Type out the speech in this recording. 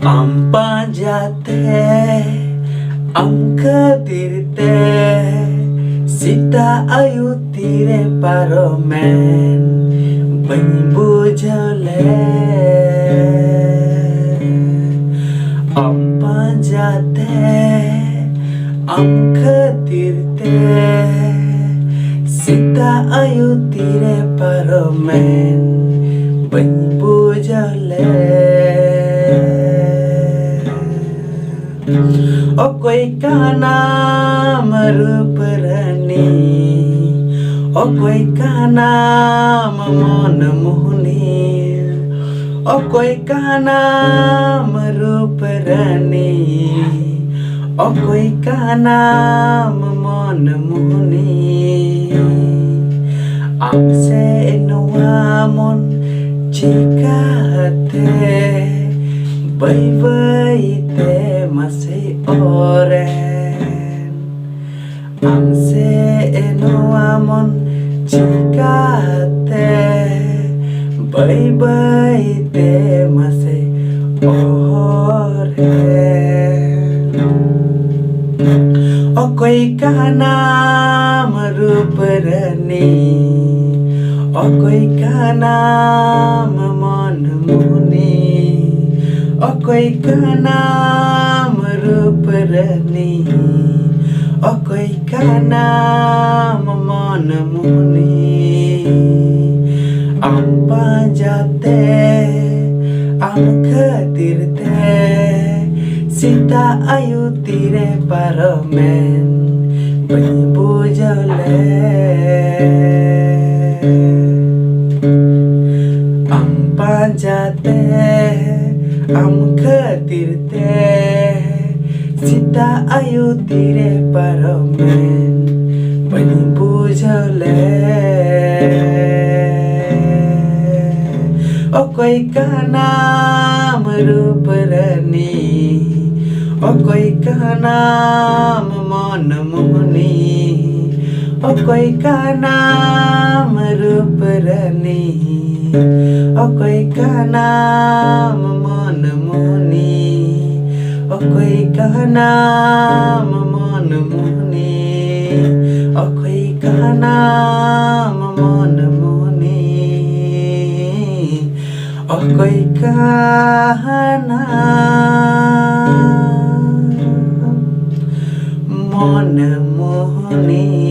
Ampajate amkadirte sita ayu tire paromen bujole Ampajate amkadirte sita ayu tire paromen bujole O koi ka naam roop rani O koi ka naam mon mohni O koi ka naam roop rani O koi ka naam mon mohni Amse nuamon chikate Bye te masih oren Amse eno amon chikate Bye te masih oren O koi ka naam roop rani O koi ka naam mon mohni O koi ka naam roop rani O koi ka naam mon mohni Ampajate amkadirte sita ayu tire paromen bujole Ampajate amkadirte sita ayu tire paromen bujole O koi ka naam roop rani O koi ka naam mon mohni O koi ka naam roop rani O koi ka naam mon mohni O koi ka naam mon mohni O koi ka naam mon mohni O koi ka naam mon mohni